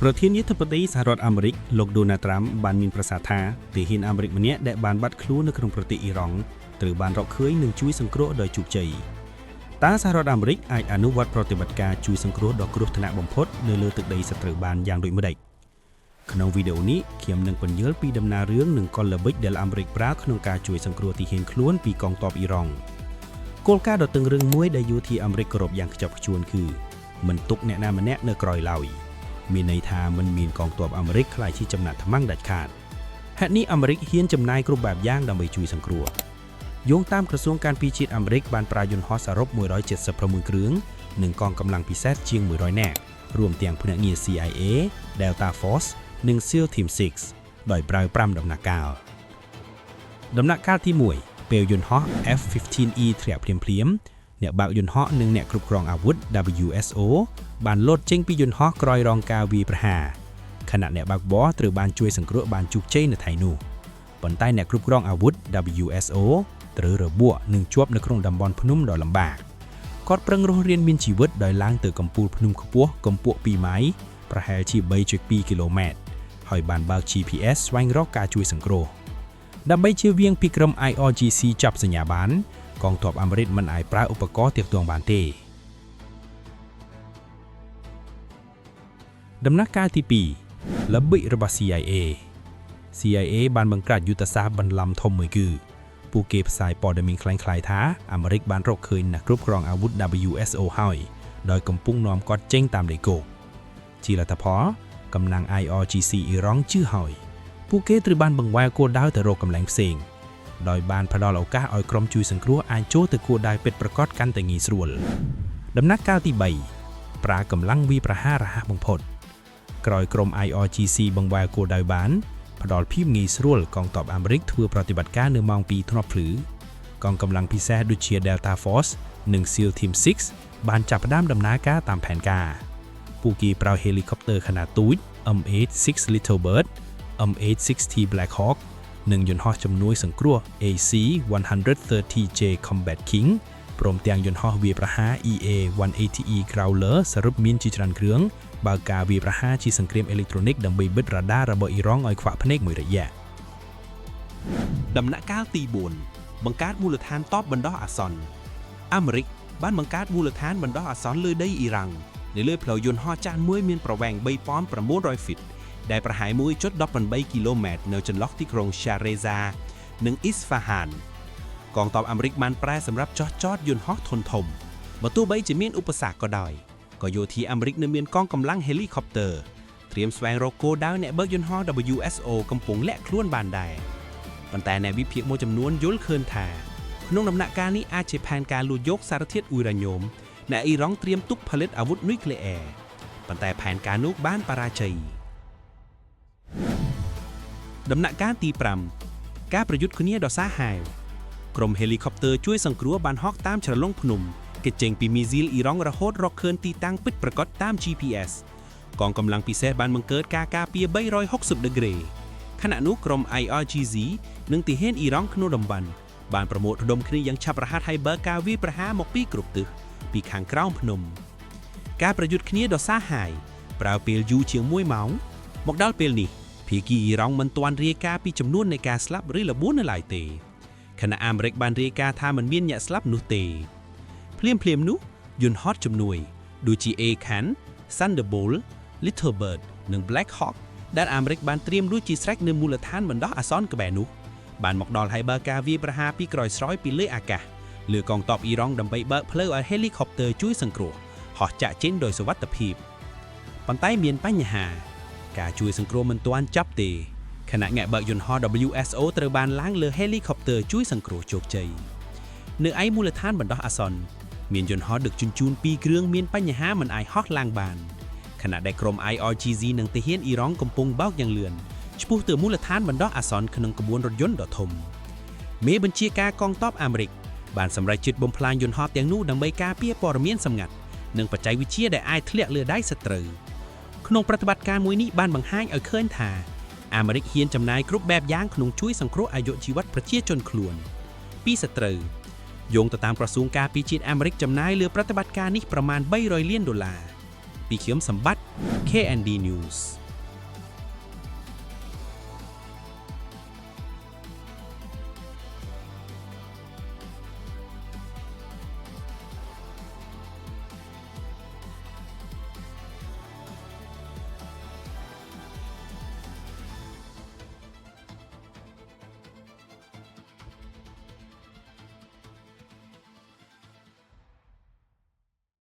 ប្រធានាធិបតីសហរដ្ឋអាមេរិកលោក Donald Trump បានមានប្រសាសន៍ថាទាហានអាមេរិកម្នាក់ដែលបានបាត់ខ្លួននៅក្នុងប្រទេសអ៊ីរ៉ង់ត្រូវបានរកឃើញនិងជួយសង្គ្រោះដោយជោគជ័យតើសហរដ្ឋអាមេរិកអាចអនុវត្តប្រតិបត្តិការជួយសង្គ្រោះដ៏គ្រោះថ្នាក់បំផុតនៅលើទឹកដីសត្រូវបានយ៉ាងដូចម្តេចក្នុងវីដេអូនេះខ្ញុំនឹងពន្យល់ពីដំណើររឿងនិងកលល្បិចដែលអាមេរិកប្រើក្នុងការជួយសង្គ្រោះទាហានខ្លួនពីកងទ័ពអ៊ីរ៉ង់គោលការណ៍ដ៏តឹងរឹងមួយដែលយោធាអាមេរិកគោរពយ៉ាងខ្ជាប់ខ្ជួនគឺមិនទុកអ្នកណាម្នាក់នៅក្រោយឡើយមានន័យថាមិនមានកងទ័ពអាមេរិកខ្លាចជាចំណាក់ថ្នាំងដាច់ខាតហេតុនេះអាមេរិកហ៊ានចំណាយគ្រប់បែបយ៉ាងដើម្បីជួយសង្គ្រោះយោងតាមក្រសួងការពារជាតិអាមេរិកបានប្រើយន្តហោះសរុប176គ្រឿងនិងកងកម្លាំងពិសេសជាង100នាក់រួមទាំងភ្នាក់ងារ CIA, Delta Force និង SEAL Team 6ដោយប្រើ5ដំណាក់កាលដំណាក់កាលទី1ពេលយន្តហោះ F-15E ធ្លាក់ភ្លាមៗអ្នកបើកយន្តហោះនិងអ្នកគ្រប់គ្រងអាវុធ WSO បានលោតចេញពីយន្តហោះក្រោយរងការវាយប្រហារខណៈអ្នកបើកបរត្រូវបានជួយសង្គ្រោះបានជោគជ័យនៅថ្ងៃនោះប៉ុន្តែអ្នកគ្រប់គ្រងអាវុធ WSO ត្រូវរបួសនិងជាប់នៅក្នុងតំបន់ភ្នំដ៏លំបាកគាត់ប្រឹងរស់រានមានជីវិតដោយឡើងទៅកំពូលភ្នំខ្ពស់កម្ពស់2ម៉ៃប្រហែលជា 3.2 គីឡូម៉ែត្រហើយបានបើក GPS ស្វែងរកការជួយសង្គ្រោះដើម្បីជៀសវាងពីក្រុម IRGC ចាប់សញ្ញាបានកងទ័ពអាមេរិកមិនអាចប្រើឧបករណ៍ទាក់ទងបានទេដំណាក់កាលទី2ល្បិចរបស់ CIA បានបង្កើតយុទ្ធសាស្ត្របន្លំធំមួយគឺពួកគេផ្សាយព័ត៌មានคล้ายៗថាអាមេរិកបានរកឃើញអ្នកគ្រប់គ្រងអាវុធ WSO ហើយដោយកំពុងនាំគាត់ចេញតាមដីគោកជាលទ្ធផលកម្លាំង IRGC អ៊ីរ៉ង់ជឿហើយពួកគេត្រូវបានបង្វែរគោលដៅទៅរកកម្លាំងផ្សេងដោយបានផ្ដល់ឱកាសឲ្យក្រុមជួយសង្គ្រោះអាចចូលទៅគោលដៅពិតប្រាកដកាន់តែងាយស្រួលដំណាក់កាលទី3ប្រើកម្លាំងវាយប្រហាររហ័សបំផុតក្រោយក្រុម IRGC បង្វែរគោលដៅបានផ្ដល់ភាពងាយស្រួលកងទ័ពអាមេរិកធ្វើប្រតិបត្តិការនៅម៉ោង2ធ្នាប់ភ្លឺកងកម្លាំងពិសេសដូចជា Delta Force និង SEAL Team 6បានចាប់ផ្ដើមដំណើរការតាមផែនការពួកគេប្រើហេលីកុបទ័រខ្នាតទូច M86 Little Bird M860 Black Hawk និងយន្តហោះជំនួយសង្គ្រោះ AC-130J Combat King ព្រមទាំងយន្តហោះវាយប្រហារ EA-180E Growler សរុបមានជាច្រើនគ្រឿងបើកការវាយប្រហារជាសង្គ្រាមអេឡិចត្រូនិកដើម្បីបិទរ៉ាដារបស់អ៊ីរ៉ង់ឲ្យខ្វាក់ភ្នែកមួយរយៈដំណាក់កាលទី4បង្កើតមូលដ្ឋានតបបណ្ដោះអាសន្នអាមេរិកបានបង្កើតមូលដ្ឋានបណ្ដោះអាសន្នលើដីអ៊ីរ៉ង់នៅលើផ្លូវយន្តហោះចាស់មួយមានប្រវែង 3,900 ហ្វីតដែលប្រហែល 1.18 គីឡូម៉ែត្រនៅចន្លោះទីក្រុង Sharjah និង Isfahan កងទ័ពអាមេរិកបានប្រើសម្រាប់ចោះចតយន្តហោះធុនធំបើទោះបីជាមានឧបសគ្គក៏ដោយក៏យោធាអាមេរិកនៅមានកងកម្លាំងហេលីកុបទ័រត្រៀមស្វែងរកគោលដៅអ្នកបើកយន្តហោះ WSO កំពុងលាក់ខ្លួនបានដែរប៉ុន្តែអ្នកវិភាគមួយចំនួនយល់ឃើញថាក្នុងដំណាក់កាលនេះអាចជាផែនការលួចយកសារធាតុអ៊ុយរ៉ាញ៉ូមដែលអ៊ីរ៉ង់ត្រៀមទុកផលិតអាវុធនុយក្លេអ៊ែរប៉ុន្តែផែនការនោះបានបរាជ័យដំណាក់កាលទី5ការប្រយុទ្ធគ្នាដ៏សាហាវក្រុមហេលីកុបទ័រជួយសង្គ្រោះបានហោះតាមជ្រលងភ្នំគេចេញពីមីស៊ីលអ៊ីរ៉ង់រហូតរកឃើញទីតាំងពិតប្រាកដតាម GPS កងកម្លាំងពិសេសបានបង្កើតការការពារ360ដឺក្រេខណៈនោះក្រុម IRGC និងទាហានអ៊ីរ៉ង់ក្នុងតំបន់បានប្រមូលផ្ដុំគ្នាយ៉ាងឆាប់រហ័សហើយបើកការវាយប្រហារមកពីគ្រប់ទិសពីខាងក្រោមភ្នំការប្រយុទ្ធគ្នាដ៏សាហាវប្រើពេលយូរជាង1ម៉ោងមកដល់ពេលនេះភាគីអ៊ីរ៉ង់មិនទាន់រាយការណ៍ពីចំនួននៃការស្លាប់ឬរបួសនៅឡើយទេខណៈអាមេរិកបានរាយការណ៍ថាមិនមានអ្នកស្លាប់នោះទេភ្លាមនោះយន្តហោះជំនួយដូចជា A-10 Thunderbolt Little Bird និង Black Hawk ដែលអាមេរិកបានត្រៀមរួចជាស្រេចនៅមូលដ្ឋានបណ្ដោះអាសន្នក្បែរនោះបានមកដល់ហើយបើកការវាយប្រហារពីក្រោយស្រោយពីលើអាកាសលើកងទ័ពអ៊ីរ៉ង់ដើម្បីបើកផ្លូវឲ្យហេលីកុបទ័រជួយសង្គ្រោះហោះចាក់ចេញដោយសុវត្ថិភាពប៉ុន្តែមានបញ្ហាការជួយសង្គ្រោះមិនទាន់ចប់ទេខណៈអ្នកបើកយន្តហោះ WSO ត្រូវបានឡើងលើហេលីកុបទ័រជួយសង្គ្រោះជោគជ័យនៅឯមូលដ្ឋានបណ្ដោះអាសន្នមានយន្តហោះដឹកជញ្ជូន2គ្រឿងមានបញ្ហាមិនអាចហោះឡើងបានខណៈដែលក្រុម IRGC និងទាហានអ៊ីរ៉ង់កំពុងបោកយ៉ាងលឿនឆ្ពោះទៅមូលដ្ឋានបណ្ដោះអាសន្នក្នុងក្បួនរថយន្តដ៏ធំមេបញ្ជាការកងទ័ពអាមេរិកបានសម្រេចចិត្តបំផ្លាញយន្តហោះទាំងនោះដើម្បីការពារព័ត៌មានសម្ងាត់និងបច្ចេកវិទ្យាដែលអាចធ្លាក់លើដៃសត្រូវក្នុងប្រតិបត្តិការមួយនេះបានបង្ហាញឲ្យឃើញថាអាមេរិកហ៊ានចំណាយគ្រប់បែបយ៉ាងក្នុងជួយសង្គ្រោះអាយុជីវិតប្រជាជនខ្លួនពីសត្រូវយោងទៅតាមក្រសួងការពារជាតិអាមេរិកចំណាយលើប្រតិបត្តិការនេះប្រមាណ$300 លានពីខ្ញុំសម្បត្តិ KND News